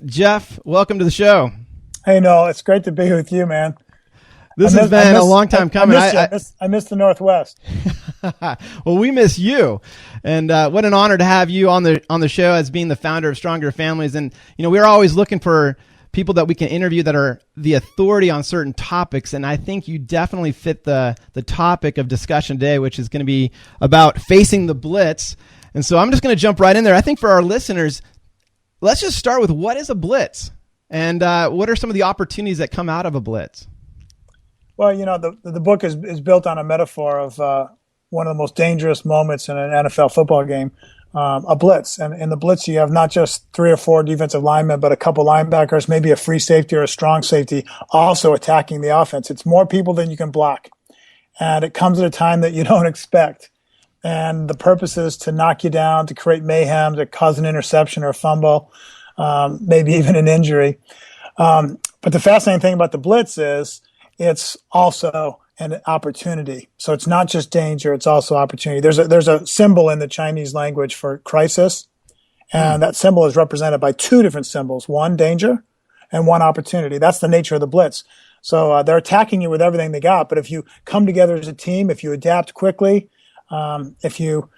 Jeff, welcome to the show. Hey, Noel, it's great to be with you, man. This has been a long time coming. I miss the Northwest. Well, we miss you, and what an honor to have you on the show as being the founder of Stronger Families. And we're always looking for people that we can interview that are the authority on certain topics, and I think you definitely fit the topic of discussion today, which is going to be about facing the blitz. And so I'm just going to jump right in there. I think for our listeners, let's just start with what is a blitz, and what are some of the opportunities that come out of a blitz? Well, the book is built on a metaphor of one of the most dangerous moments in an NFL football game, a blitz. And in the blitz, you have not just 3 or 4 defensive linemen, but a couple linebackers, maybe a free safety or a strong safety, also attacking the offense. It's more people than you can block. And it comes at a time that you don't expect. And the purpose is to knock you down, to create mayhem, to cause an interception or a fumble, maybe even an injury. But the fascinating thing about the blitz is it's also an opportunity. So it's not just danger, it's also opportunity. There's a symbol in the Chinese language for crisis, and that symbol is represented by 2 different symbols, 1 danger and 1 opportunity. That's the nature of the blitz. So they're attacking you with everything they got, but if you come together as a team, if you adapt quickly, if you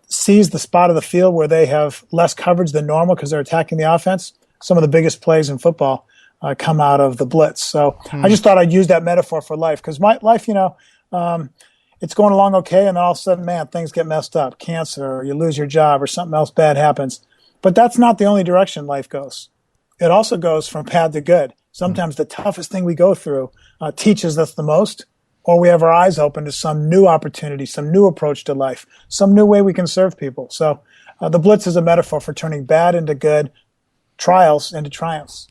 seize the spot of the field where they have less coverage than normal because they're attacking the offense, some of the biggest plays in football come out of the blitz. So I just thought I'd use that metaphor for life, because my life, it's going along okay, and then all of a sudden, man, things get messed up. Cancer, or you lose your job, or something else bad happens. But that's not the only direction life goes. It also goes from bad to good. Sometimes the toughest thing we go through teaches us the most, or we have our eyes open to some new opportunity, some new approach to life, some new way we can serve people. So the blitz is a metaphor for turning bad into good, trials into triumphs.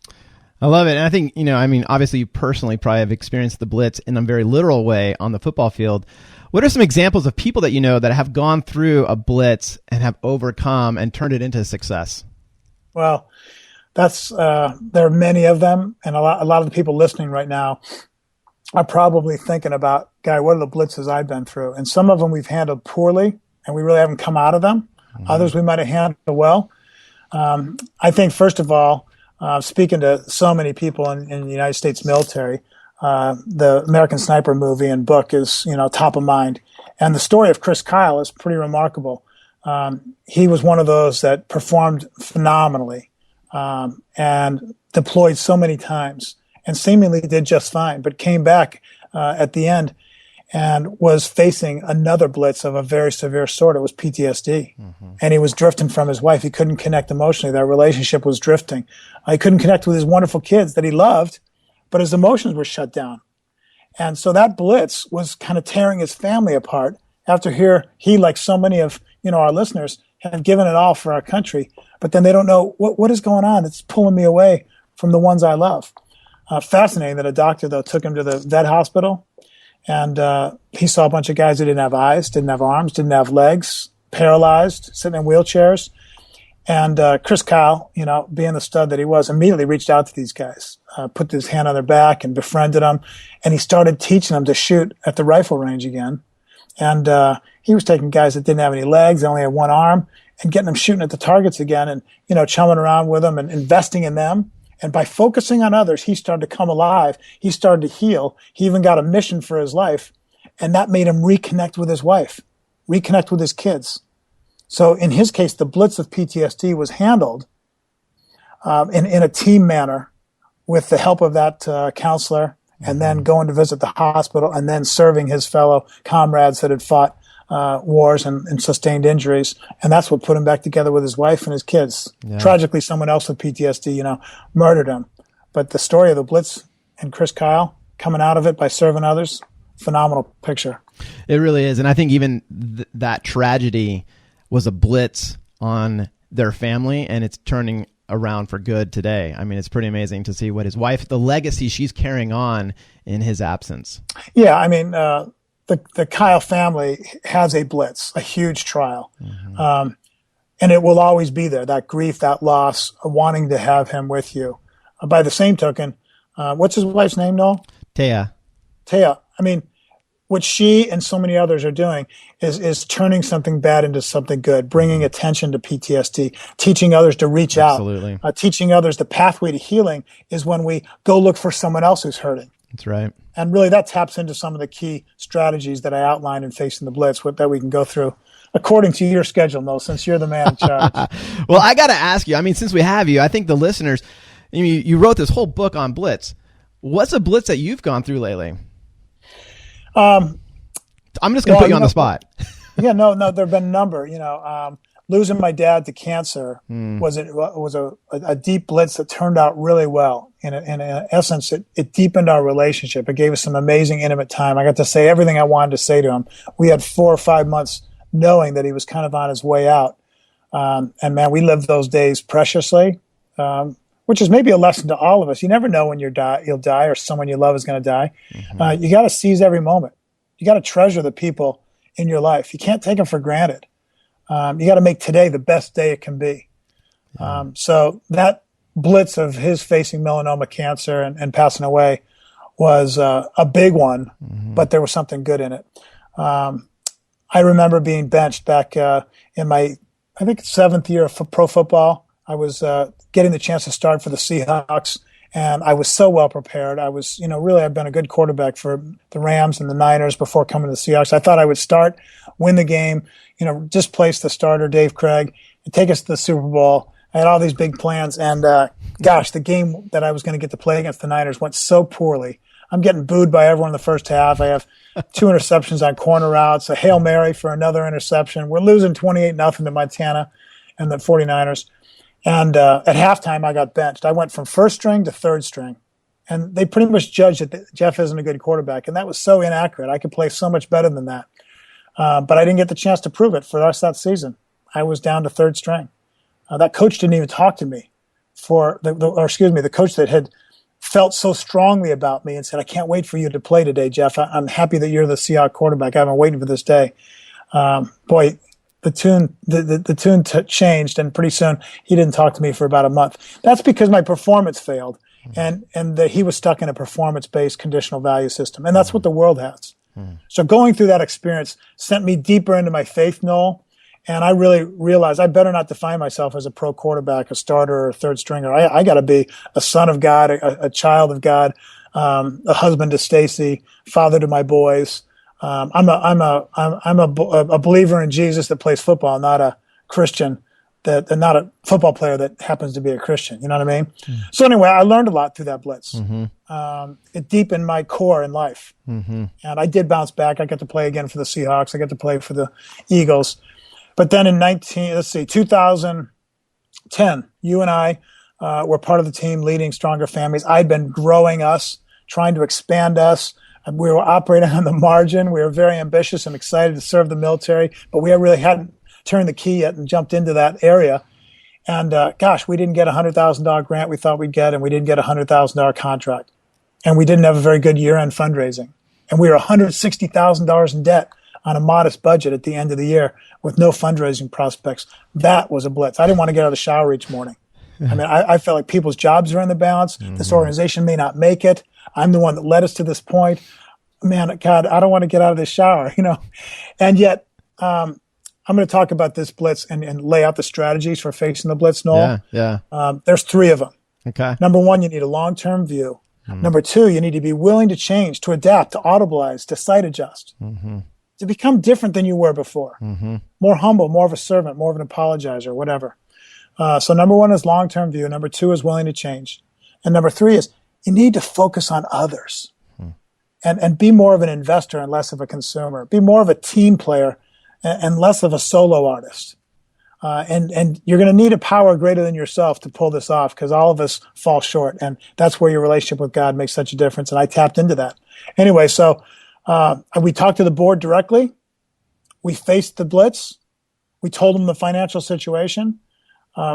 I love it. And I think, obviously you personally probably have experienced the blitz in a very literal way on the football field. What are some examples of people that that have gone through a blitz and have overcome and turned it into success? Well, there are many of them. And a lot of the people listening right now are probably thinking about, Guy, what are the blitzes I've been through? And some of them we've handled poorly and we really haven't come out of them. Mm-hmm. Others we might have handled well. I think, first of all, speaking to so many people in the United States military, the American Sniper movie and book is, top of mind. And the story of Chris Kyle is pretty remarkable. He was one of those that performed phenomenally and deployed so many times and seemingly did just fine, but came back at the end and was facing another blitz of a very severe sort. It was PTSD. Mm-hmm. And he was drifting from his wife. He couldn't connect emotionally. Their relationship was drifting. He couldn't connect with his wonderful kids that he loved, but his emotions were shut down. And so that blitz was kind of tearing his family apart after he, like so many of our listeners, have given it all for our country, but then they don't know what is going on. It's pulling me away from the ones I love. Fascinating that a doctor, though, took him to the vet hospital, and he saw a bunch of guys who didn't have eyes, didn't have arms, didn't have legs, paralyzed, sitting in wheelchairs. And Chris Kyle, being the stud that he was, immediately reached out to these guys, put his hand on their back and befriended them. And he started teaching them to shoot at the rifle range again. And he was taking guys that didn't have any legs, they only had one arm, and getting them shooting at the targets again and, chumming around with them and investing in them. And by focusing on others, he started to come alive. He started to heal. He even got a mission for his life. And that made him reconnect with his wife, reconnect with his kids. So in his case, the blitz of PTSD was handled in a team manner with the help of that counselor, and then going to visit the hospital, and then serving his fellow comrades that had fought wars and sustained injuries. And that's what put him back together with his wife and his kids. Yeah. Tragically, someone else with PTSD, murdered him. But the story of the blitz and Chris Kyle coming out of it by serving others, phenomenal picture. It really is. And I think even that tragedy was a blitz on their family, and it's turning around for good today. I mean, it's pretty amazing to see what his wife, the legacy she's carrying on in his absence. Yeah, I mean, the Kyle family has a blitz, a huge trial. Mm-hmm. And it will always be there, that grief, that loss, wanting to have him with you. By the same token, what's his wife's name, Noel? Taya. I mean, what she and so many others are doing is turning something bad into something good, bringing attention to PTSD, teaching others to reach Absolutely. out, teaching others the pathway to healing is when we go look for someone else who's hurting. That's right. And really that taps into some of the key strategies that I outlined in Facing the Blitz that we can go through according to your schedule, Mo, since you're the man in charge. Well, I got to ask you, I mean, since we have you, I think the listeners, you wrote this whole book on blitz. What's a blitz that you've gone through lately? I'm just going to put you on the spot. Yeah, no, there have been a number. Losing my dad to cancer was a deep blitz that turned out really well. In essence, it deepened our relationship. It gave us some amazing intimate time. I got to say everything I wanted to say to him. We had 4 or 5 months knowing that he was kind of on his way out. And man, we lived those days preciously, which is maybe a lesson to all of us. You never know when you'll die or someone you love is going to die. You got to seize every moment. You got to treasure the people in your life. You can't take them for granted. You got to make today the best day it can be. So that blitz of his facing melanoma cancer and passing away was a big one, but there was something good in it. I remember being benched back in my, I think, 7th year of pro football. I was getting the chance to start for the Seahawks, and I was so well prepared. I was, really I've been a good quarterback for the Rams and the Niners before coming to the Seahawks. I thought I would start, win the game, displace the starter, Dave Craig, and take us to the Super Bowl. I had all these big plans, and the game that I was going to get to play against the Niners went so poorly. I'm getting booed by everyone in the first half. I have 2 interceptions on corner routes, a Hail Mary for another interception. We're losing 28-0 to Montana and the 49ers. And at halftime, I got benched. I went from first string to third string. And they pretty much judged that Jeff isn't a good quarterback. And that was so inaccurate. I could play so much better than that. But I didn't get the chance to prove it for the rest of that season. I was down to third string. That coach didn't even talk to me the coach that had felt so strongly about me and said, I can't wait for you to play today, Jeff. I'm happy that you're the Seahawks quarterback. I've been waiting for this day. The tune changed, and pretty soon he didn't talk to me for about a month. That's because my performance failed, and that he was stuck in a performance-based conditional value system, and that's what the world has. So going through that experience sent me deeper into my faith, Noel, and I really realized I better not define myself as a pro quarterback, a starter, or a third stringer. I got to be a son of God, a child of God, a husband to Stacy, father to my boys. I'm a believer in Jesus that plays football, not a Christian not a football player that happens to be a Christian. You know what I mean? So anyway, I learned a lot through that blitz. It deepened my core in life, and I did bounce back. I got to play again for the Seahawks. I got to play for the Eagles. But then in 2010, you and I were part of the team leading Stronger Families. I'd been growing us, trying to expand us. We were operating on the margin. We were very ambitious and excited to serve the military, but we really hadn't turned the key yet and jumped into that area. And we didn't get a $100,000 grant we thought we'd get, and we didn't get a $100,000 contract. And we didn't have a very good year-end fundraising. And we were $160,000 in debt on a modest budget at the end of the year with no fundraising prospects. That was a blitz. I didn't want to get out of the shower each morning. I mean, I felt like people's jobs are in the balance. This organization may not make it. I'm the one that led us to this point. Man, God, I don't want to get out of this shower, And yet, I'm going to talk about this blitz and lay out the strategies for facing the blitz, Noel. Yeah. There's 3 of them. Okay. Number 1, you need a long-term view. Number 2, you need to be willing to change, to adapt, to audibilize, to sight adjust, to become different than you were before. More humble, more of a servant, more of an apologizer, whatever. So number 1 is long-term view. Number 2 is willing to change. And number 3 is you need to focus on others and be more of an investor and less of a consumer. Be more of a team player and less of a solo artist. And you're going to need a power greater than yourself to pull this off, because all of us fall short. And that's where your relationship with God makes such a difference. And I tapped into that. Anyway, so we talked to the board directly. We faced the blitz. We told them the financial situation.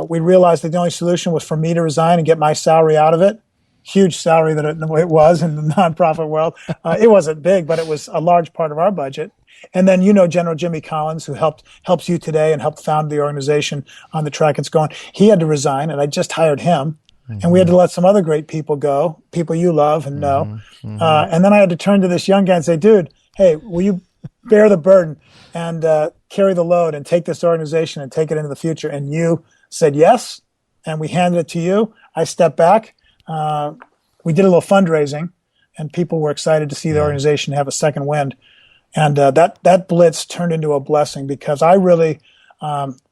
We realized that the only solution was for me to resign and get my salary out of it. Huge salary that it was in the nonprofit world. It wasn't big, but it was a large part of our budget. And then General Jimmy Collins, who helps you today and helped found the organization on the track it's going. He had to resign, and I just hired him. And we had to let some other great people go, people you love and know. And then I had to turn to this young guy and say, dude, hey, will you bear the burden and carry the load and take this organization and take it into the future? And you said yes, and we handed it to you. I stepped back. We did a little fundraising, and people were excited to see the organization have a second wind. And that blitz turned into a blessing, because I really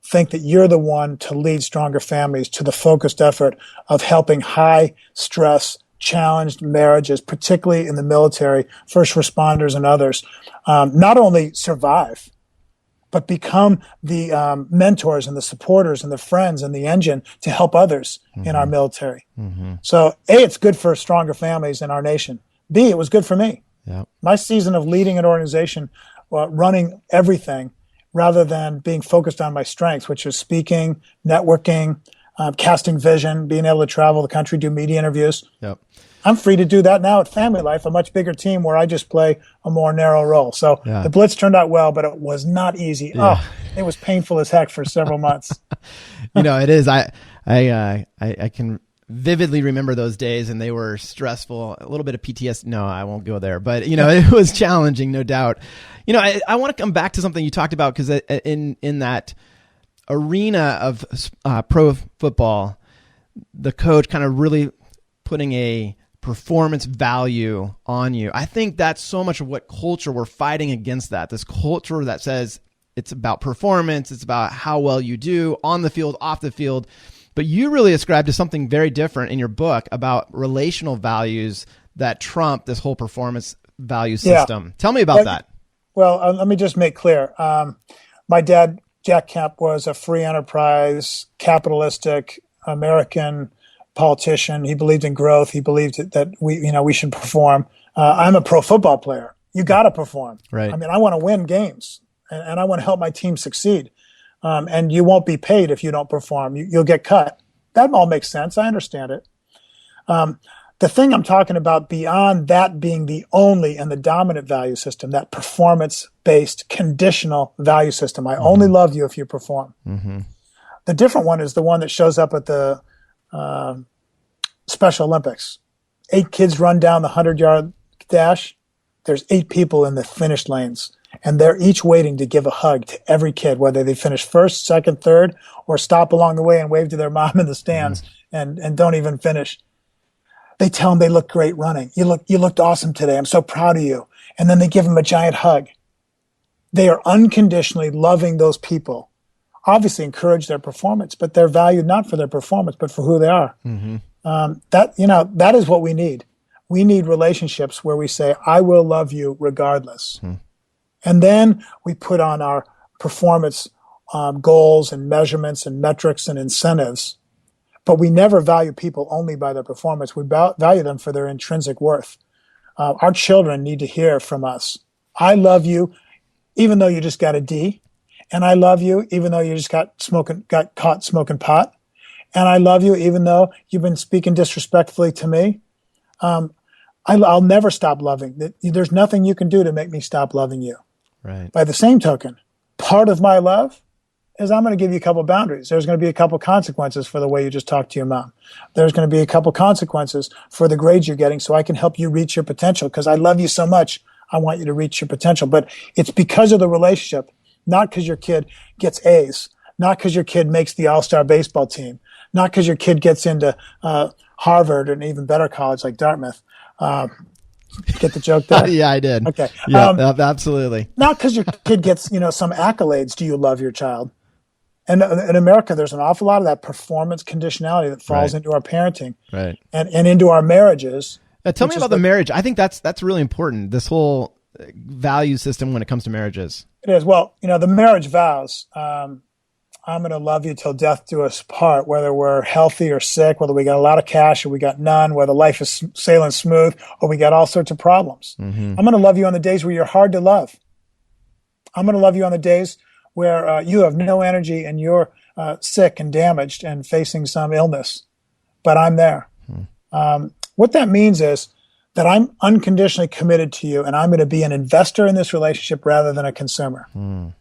think that you're the one to lead Stronger Families to the focused effort of helping high-stress, challenged marriages, particularly in the military, first responders and others, not only survive, but become the mentors and the supporters and the friends and the engine to help others in our military. So, A, it's good for Stronger Families in our nation. B, it was good for me. Yep. My season of leading an organization, running everything, rather than being focused on my strengths, which is speaking, networking, casting vision, being able to travel the country, do media interviews. Yep. I'm free to do that now at Family Life, a much bigger team where I just play a more narrow role. So the blitz turned out well, but it was not easy. Yeah. Oh, it was painful as heck for several months. It is. I can vividly remember those days, and they were stressful. A little bit of PTSD. No, I won't go there, but it was challenging, no doubt. I want to come back to something you talked about, because in that arena of pro football, the coach kind of really putting a performance value on you. I think that's so much of what culture we're fighting against, this culture that says it's about performance, it's about how well you do on the field, off the field. But you really ascribe to something very different in your book about relational values that trump this whole performance value system. Tell me about that. Well, let me just make clear. My dad, Jack Kemp, was a free enterprise, capitalistic American politician. He believed in growth. He believed that we should perform. I'm a pro football player. You got to perform. Right. I mean, I want to win games, and I want to help my team succeed. And you won't be paid if you don't perform. You'll get cut. That all makes sense. I understand it. The thing I'm talking about beyond that being the only and the dominant value system, that performance-based conditional value system. I only love you if you perform. The different one is the one that shows up at the Special Olympics. 8 kids run down the 100-yard dash. There's 8 people in the finish lanes. And they're each waiting to give a hug to every kid, whether they finish first, second, third, or stop along the way and wave to their mom in the stands and don't even finish. They tell them they look great running. You looked awesome today. I'm so proud of you. And then they give them a giant hug. They are unconditionally loving those people. Obviously encourage their performance, but they're valued not for their performance, but for who they are. That is what we need. We need relationships where we say, I will love you regardless. And then we put on our performance goals and measurements and metrics and incentives. But we never value people only by their performance. We value them for their intrinsic worth. Our children need to hear from us. I love you, even though you just got a D. And I love you, even though you just got caught smoking pot. And I love you, even though you've been speaking disrespectfully to me. I'll never stop loving. There's nothing you can do to make me stop loving you. Right. By the same token, part of my love is I'm going to give you a couple boundaries. There's going to be a couple consequences for the way you just talked to your mom. There's going to be a couple consequences for the grades you're getting so I can help you reach your potential, because I love you so much. I want you to reach your potential. But it's because of the relationship, not because your kid gets A's, not because your kid makes the all-star baseball team, not because your kid gets into Harvard and even better college like Dartmouth. Get the joke there? Yeah, I did. Okay. Yeah, absolutely. Not because your kid gets, some accolades. Do you love your child? And in America, there's an awful lot of that performance conditionality that falls into our parenting and into our marriages. Tell me about the marriage. I think that's really important. This whole value system when it comes to marriages. It is. Well, the marriage vows, I'm going to love you till death do us part, whether we're healthy or sick, whether we got a lot of cash or we got none, whether life is sailing smooth or we got all sorts of problems. I'm going to love you on the days where you're hard to love. I'm going to love you on the days where you have no energy and you're sick and damaged and facing some illness, but I'm there. What that means is that I'm unconditionally committed to you, and I'm going to be an investor in this relationship rather than a consumer.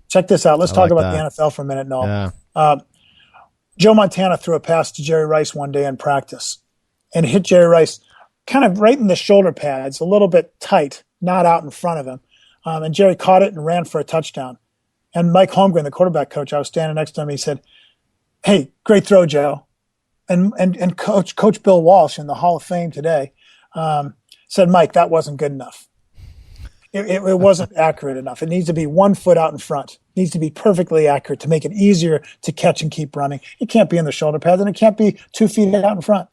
Check this out. Let's talk about the NFL for a minute, Noel. Yeah. Joe Montana threw a pass to Jerry Rice one day in practice and hit Jerry Rice kind of right in the shoulder pads, a little bit tight, not out in front of him. and Jerry caught it and ran for a touchdown. And Mike Holmgren, the quarterback coach, I was standing next to him. He said, "Hey, great throw, Joe." And Coach Bill Walsh in the Hall of Fame today said, "Mike, that wasn't good enough. It wasn't accurate enough. It needs to be 1 foot out in front. It needs to be perfectly accurate to make it easier to catch and keep running. It can't be in the shoulder pads, and it can't be 2 feet out in front."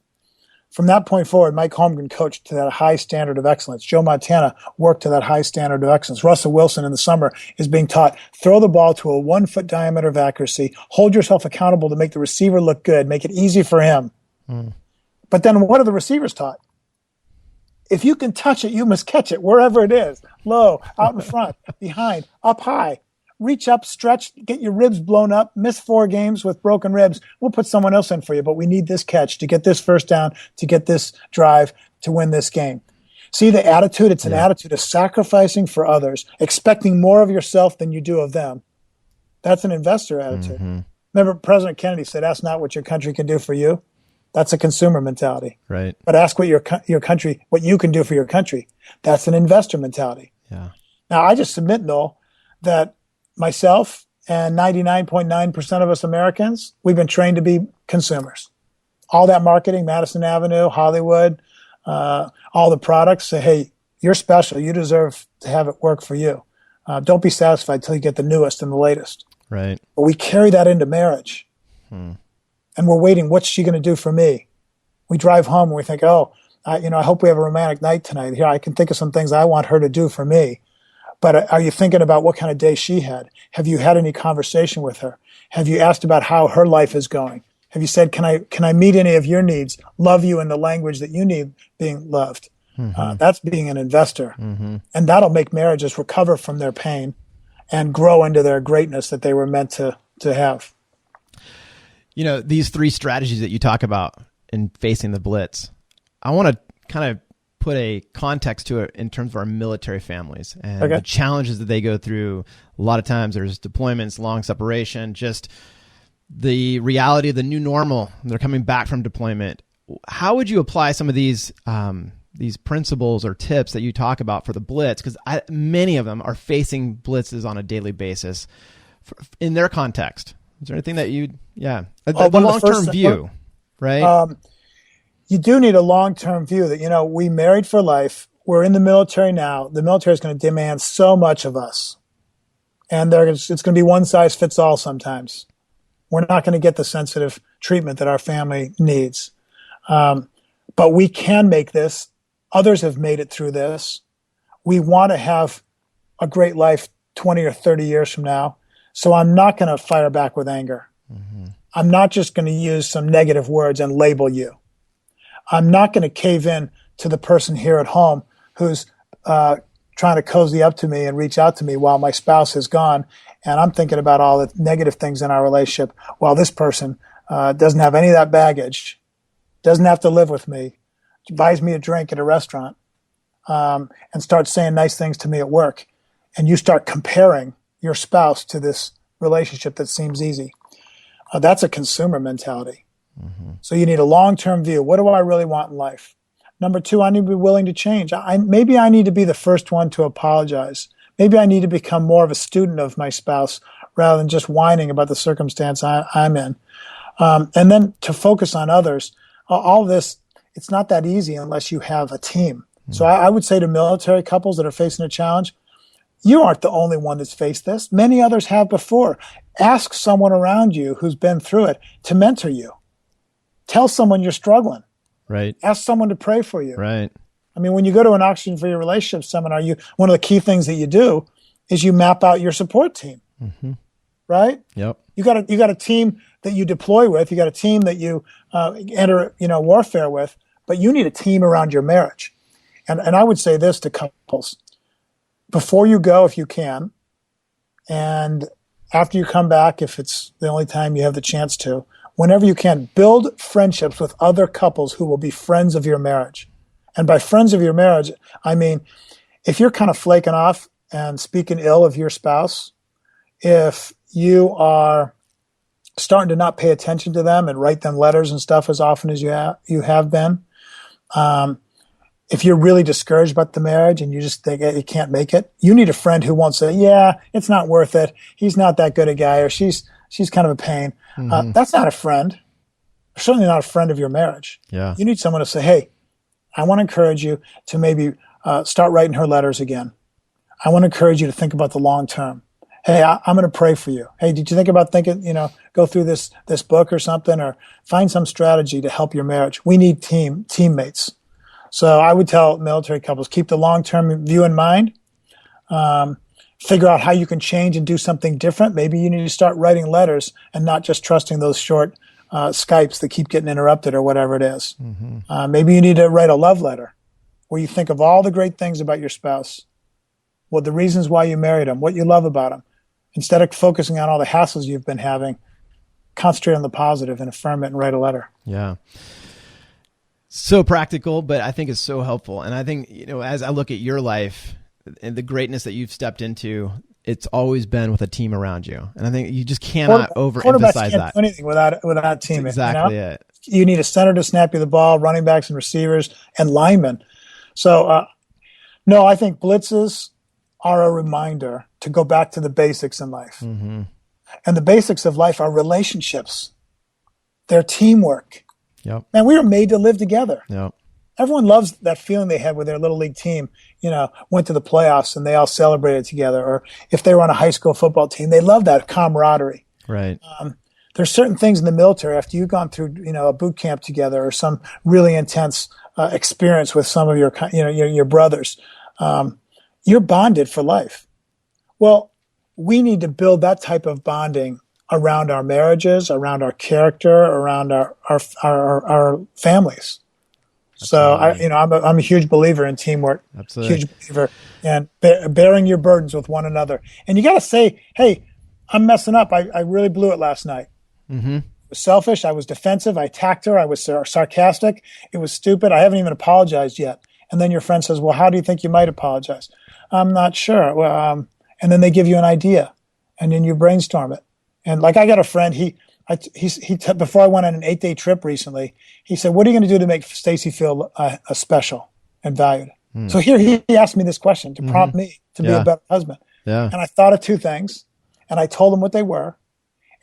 From that point forward, Mike Holmgren coached to that high standard of excellence. Joe Montana worked to that high standard of excellence. Russell Wilson in the summer is being taught, throw the ball to a 1 foot diameter of accuracy, hold yourself accountable to make the receiver look good, make it easy for him. But then what are the receivers taught? If you can touch it, you must catch it wherever it is. Low, out in front, behind, up high. Reach up, stretch, get your ribs blown up, miss 4 games with broken ribs. We'll put someone else in for you, but we need this catch to get this first down, to get this drive, to win this game. See the attitude? It's an attitude of sacrificing for others, expecting more of yourself than you do of them. That's an investor attitude. Remember, President Kennedy said, "Ask not what your country can do for you." That's a consumer mentality. Right. But ask what your country, what you can do for your country. That's an investor mentality. Yeah. Now, I just submit, Noel, that myself and 99.9% of us Americans, we've been trained to be consumers. All that marketing, Madison Avenue, Hollywood, all the products say, "Hey, you're special. You deserve to have it work for you. Don't be satisfied till you get the newest and the latest." Right. But we carry that into marriage. And we're waiting, what's she going to do for me? We drive home and we think, I hope we have a romantic night tonight. Here, I can think of some things I want her to do for me. But are you thinking about what kind of day she had? Have you had any conversation with her? Have you asked about how her life is going? Have you said, can I meet any of your needs? Love you in the language that you need being loved. That's being an investor. And that'll make marriages recover from their pain and grow into their greatness that they were meant to have. You know, these 3 strategies that you talk about in Facing the Blitz, I want to kind of put a context to it in terms of our military families and the challenges that they go through. A lot of times there's deployments, long separation, just the reality of the new normal. They're coming back from deployment. How would you apply some of these principles or tips that you talk about for the Blitz? Because many of them are facing blitzes on a daily basis in their context. Is there anything that the long-term view, right? You do need a long-term view that, we married for life. We're in the military now. The military is going to demand so much of us. And it's going to be one size fits all sometimes. We're not going to get the sensitive treatment that our family needs. But we can make this. Others have made it through this. We want to have a great life 20 or 30 years from now. So I'm not going to fire back with anger. I'm not just going to use some negative words and label you. I'm not going to cave in to the person here at home who's trying to cozy up to me and reach out to me while my spouse is gone. And I'm thinking about all the negative things in our relationship while this person doesn't have any of that baggage, doesn't have to live with me, buys me a drink at a restaurant, and starts saying nice things to me at work. And you start comparing your spouse to this relationship that seems easy. That's a consumer mentality. So you need a long-term view. What do I really want in life? Number 2, I need to be willing to change. Maybe I need to be the first one to apologize. Maybe I need to become more of a student of my spouse rather than just whining about the circumstance I'm in. And then to focus on others. All this, it's not that easy unless you have a team. So I would say to military couples that are facing a challenge, you aren't the only one that's faced this. Many others have before. Ask someone around you who's been through it to mentor you. Tell someone you're struggling. Right. Ask someone to pray for you. Right. I mean, when you go to an Oxygen for Your Relationship seminar, one of the key things that you do is you map out your support team. Right? Yep. You got a team that you deploy with. You got a team that you enter warfare with. But you need a team around your marriage. And I would say this to couples. Before you go, if you can, and after you come back, if it's the only time you have the chance to, whenever you can, build friendships with other couples who will be friends of your marriage. And by friends of your marriage, I mean, if you're kind of flaking off and speaking ill of your spouse, if you are starting to not pay attention to them and write them letters and stuff as often as you have been, if you're really discouraged about the marriage and you just think you can't make it, you need a friend who won't say, yeah, it's not worth it. He's not that good a guy, or she's kind of a pain. That's not a friend. Certainly not a friend of your marriage. Yeah. You need someone to say, hey, I want to encourage you to maybe start writing her letters again. I want to encourage you to think about the long term. Hey, I'm going to pray for you. Hey, did you think about go through this book or something, or find some strategy to help your marriage? We need teammates. So I would tell military couples, keep the long-term view in mind. Figure out how you can change and do something different. Maybe you need to start writing letters and not just trusting those short Skypes that keep getting interrupted or whatever it is. Maybe you need to write a love letter where you think of all the great things about your spouse, what the reasons why you married them, what you love about them. Instead of focusing on all the hassles you've been having, concentrate on the positive and affirm it and write a letter. Yeah. So practical, but I think it's so helpful. And I think, as I look at your life and the greatness that you've stepped into, it's always been with a team around you. And I think you just cannot overemphasize that. Can't do anything without a team. That's exactly it. You need a center to snap you the ball, running backs and receivers, and linemen. So, no, I think blitzes are a reminder to go back to the basics in life. And the basics of life are relationships. They're teamwork. Yep. Man, we were made to live together. Yep. Everyone loves that feeling they had with their little league team, went to the playoffs and they all celebrated together. Or if they were on a high school football team, they love that camaraderie. Right. There's certain things in the military after you've gone through, a boot camp together or some really intense experience with some of your brothers. You're bonded for life. Well, we need to build that type of bonding around our marriages, around our character, around our families. Absolutely. So I'm a huge believer in teamwork. Absolutely. Huge believer in bearing your burdens with one another. And you got to say, hey, I'm messing up. I really blew it last night. I was selfish. I was defensive. I attacked her. I was sarcastic. It was stupid. I haven't even apologized yet. And then your friend says, well, how do you think you might apologize? I'm not sure. Well, and then they give you an idea, and then you brainstorm it. And like I got a friend, he before I went on an 8-day trip recently, he said, what are you going to do to make Stacy feel special and valued? So here he asked me this question to prompt me to be a better husband. Yeah. And I thought of two things, and I told him what they were.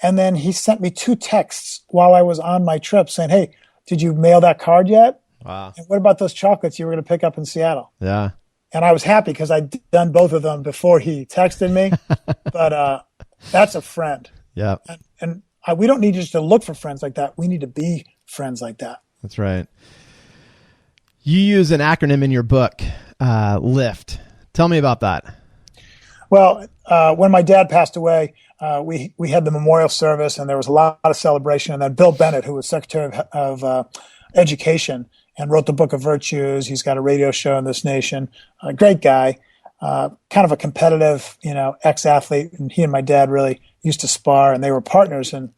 And then he sent me 2 texts while I was on my trip saying, hey, did you mail that card yet? Wow. And what about those chocolates you were going to pick up in Seattle? Yeah. And I was happy because I'd done both of them before he texted me. But that's a friend. Yeah. And we don't need just to look for friends like that. We need to be friends like that. That's right. You use an acronym in your book, LIFT. Tell me about that. Well, when my dad passed away, we had the memorial service, and there was a lot of celebration. And then Bill Bennett, who was Secretary of Education and wrote the Book of Virtues, he's got a radio show in this nation, a great guy, kind of a competitive, ex-athlete. And he and my dad really used to spar, and they were partners in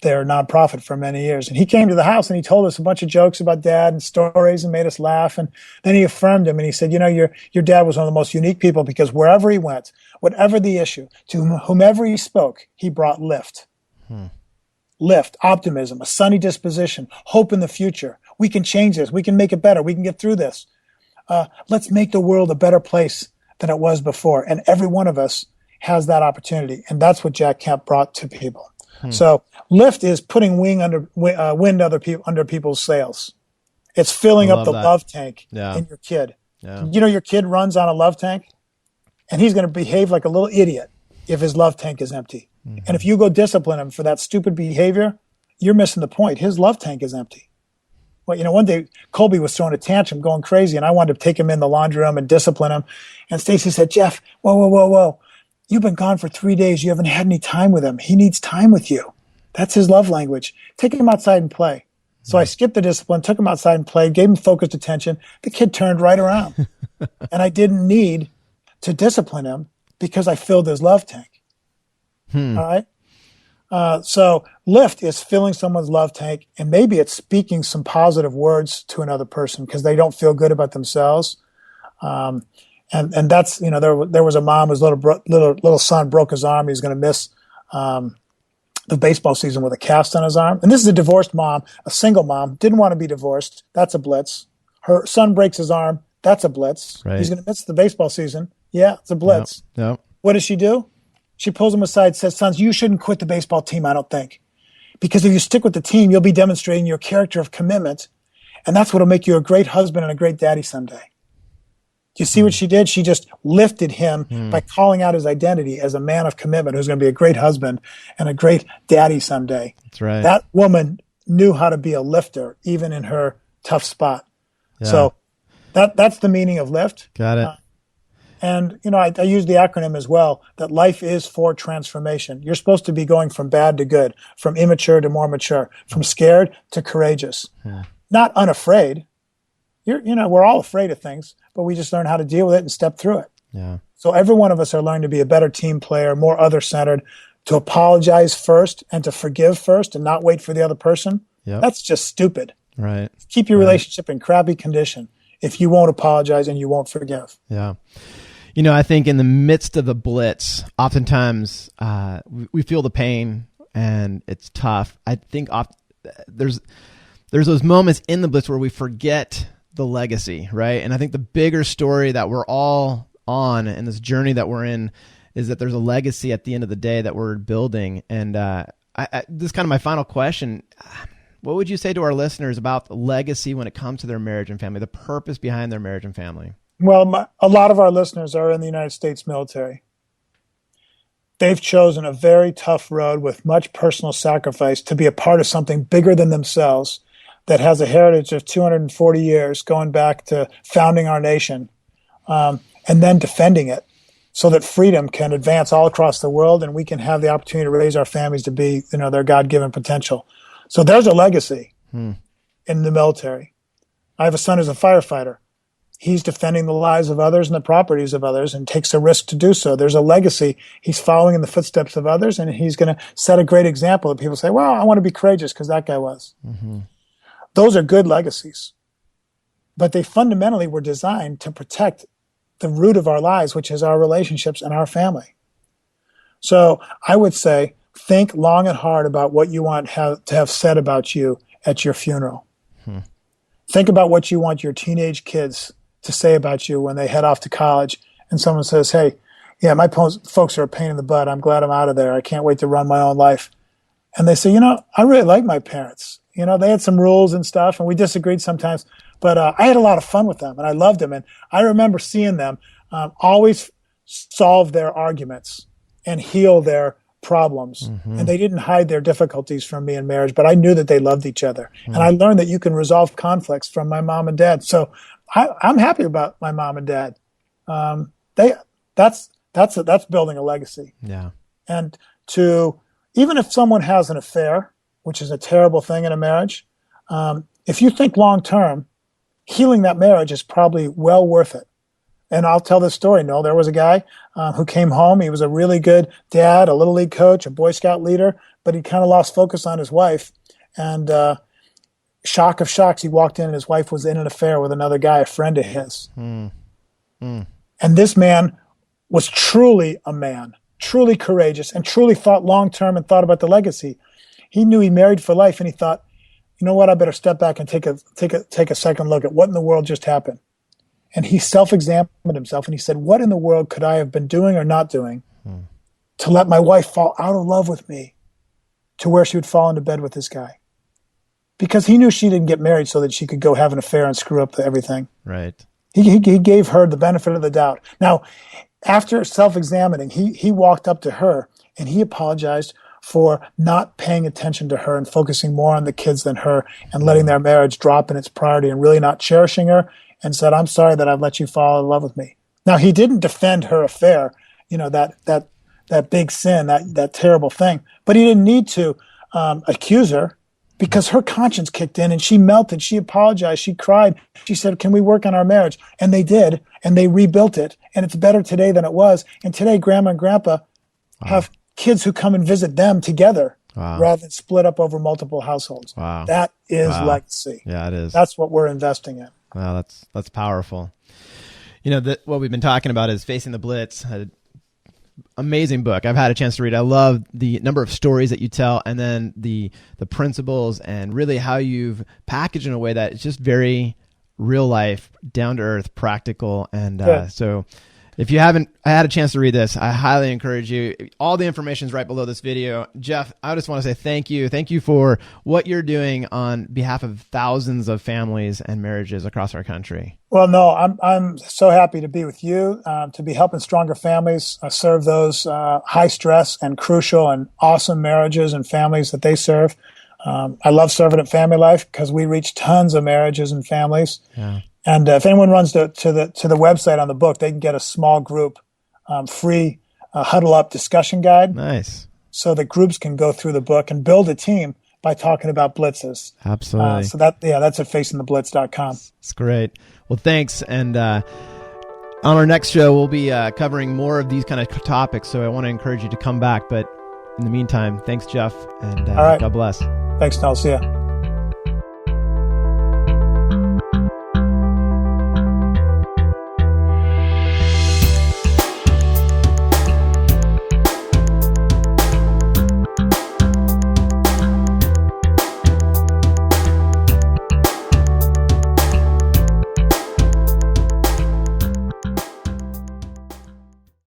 their nonprofit for many years. And he came to the house and he told us a bunch of jokes about dad and stories and made us laugh. And then he affirmed him and he said, your dad was one of the most unique people because wherever he went, whatever the issue, to whomever he spoke, he brought lift. Lift, optimism, a sunny disposition, hope in the future. We can change this. We can make it better. We can get through this. Let's make the world a better place than it was before. And every one of us has that opportunity. And that's what Jack Kemp brought to people. So lift is putting wind under people's sails. It's filling up the love tank in your kid. Yeah. Your kid runs on a love tank, and he's going to behave like a little idiot if his love tank is empty. And if you go discipline him for that stupid behavior, you're missing the point. His love tank is empty. Well, one day Colby was throwing a tantrum, going crazy, and I wanted to take him in the laundry room and discipline him. And Stacy said, Jeff, whoa. You've been gone for 3 days. You haven't had any time with him. He needs time with you. That's his love language. Take him outside and play. So I skipped the discipline, took him outside and played, gave him focused attention. The kid turned right around. And I didn't need to discipline him because I filled his love tank. All right? So lift is filling someone's love tank, and maybe it's speaking some positive words to another person because they don't feel good about themselves. And that's, there was a mom whose little son broke his arm. He's going to miss the baseball season with a cast on his arm. And this is a divorced mom, a single mom, didn't want to be divorced. That's a blitz. Her son breaks his arm. That's a blitz. Right. He's going to miss the baseball season. Yeah, it's a blitz. Yep. What does she do? She pulls him aside, says, "Sons, you shouldn't quit the baseball team, I don't think. Because if you stick with the team, you'll be demonstrating your character of commitment. And that's what will make you a great husband and a great daddy someday." Do you see what she did? She just lifted him by calling out his identity as a man of commitment who's going to be a great husband and a great daddy someday. That's right. That woman knew how to be a lifter, even in her tough spot. Yeah. So that's the meaning of lift. Got it. And, I use the acronym as well, that life is for transformation. You're supposed to be going from bad to good, from immature to more mature, from scared to courageous, not unafraid. We're all afraid of things, but we just learn how to deal with it and step through it. Yeah. So every one of us are learning to be a better team player, more other-centered, to apologize first and to forgive first and not wait for the other person. Yep. That's just stupid. Right. Keep your relationship in crappy condition if you won't apologize and you won't forgive. Yeah. I think in the midst of the blitz, oftentimes we feel the pain and it's tough. I think there's those moments in the blitz where we forget the legacy, right? And I think the bigger story that we're all on and this journey that we're in is that there's a legacy at the end of the day that we're building. And this is kind of my final question. What would you say to our listeners about the legacy when it comes to their marriage and family, the purpose behind their marriage and family? Well, a lot of our listeners are in the United States military. They've chosen a very tough road with much personal sacrifice to be a part of something bigger than themselves that has a heritage of 240 years going back to founding our nation, and then defending it so that freedom can advance all across the world and we can have the opportunity to raise our families to be, their God-given potential. So there's a legacy in the military. I have a son who's a firefighter. He's defending the lives of others and the properties of others and takes a risk to do so. There's a legacy. He's following in the footsteps of others, and he's going to set a great example that people say, well, I want to be courageous because that guy was. Mm-hmm. Those are good legacies. But they fundamentally were designed to protect the root of our lives, which is our relationships and our family. So I would say, think long and hard about what you want to have said about you at your funeral. Think about what you want your teenage kids to say about you when they head off to college and someone says, hey, yeah, my folks are a pain in the butt. I'm glad I'm out of there. I can't wait to run my own life. And they say, I really like my parents. They had some rules and stuff and we disagreed sometimes, but I had a lot of fun with them and I loved them. And I remember seeing them always solve their arguments and heal their problems. And they didn't hide their difficulties from me in marriage, but I knew that they loved each other. And I learned that you can resolve conflicts from my mom and dad. So I'm happy about my mom and dad. That's building a legacy. Yeah. And even if someone has an affair, which is a terrible thing in a marriage, if you think long term, healing that marriage is probably well worth it. And I'll tell this story. No, there was a guy who came home. He was a really good dad, a little league coach, a Boy Scout leader, but he kind of lost focus on his wife. And shock of shocks, he walked in and his wife was in an affair with another guy, a friend of his. And this man was truly a man, truly courageous, and truly thought long term and thought about the legacy. He knew he married for life, and he thought, you know what, I better step back and take a second look at what in the world just happened. And he self-examined himself, and he said, what in the world could I have been doing or not doing to let my wife fall out of love with me to where she would fall into bed with this guy? Because he knew she didn't get married so that she could go have an affair and screw up everything. Right. He gave her the benefit of the doubt. Now, after self-examining, he walked up to her, and he apologized for not paying attention to her and focusing more on the kids than her and letting their marriage drop in its priority and really not cherishing her, and said, I'm sorry that I've let you fall in love with me. Now, he didn't defend her affair, that big sin, that terrible thing, but he didn't need to accuse her because her conscience kicked in and she melted. She apologized. She cried. She said, can we work on our marriage? And they did, and they rebuilt it, and it's better today than it was. And today, Grandma and Grandpa have kids who come and visit them together rather than split up over multiple households. Wow. That is legacy. Yeah, it is. That's what we're investing in. Wow, that's powerful. What we've been talking about is Facing the Blitz. Amazing book. I've had a chance to read. I love the number of stories that you tell, and then the principles, and really how you've packaged in a way that it's just very real life, down to earth, practical. And Good. so if you haven't had a chance to read this, I highly encourage you. All the information is right below this video. Jeff, I just want to say thank you. Thank you for what you're doing on behalf of thousands of families and marriages across our country. Well, no, I'm so happy to be with you, to be helping stronger families serve those high stress and crucial and awesome marriages and families that they serve. I love Servant at Family Life because we reach tons of marriages and families. Yeah. And if anyone runs to the website on the book, they can get a small group free huddle up discussion guide. Nice. So that groups can go through the book and build a team by talking about blitzes. Absolutely. So that's at facingtheblitz.com. It's great. Well, thanks. And on our next show, we'll be covering more of these kind of topics. So I want to encourage you to come back. But in the meantime, thanks, Jeff. And All right. God bless. Thanks, Nell. See ya.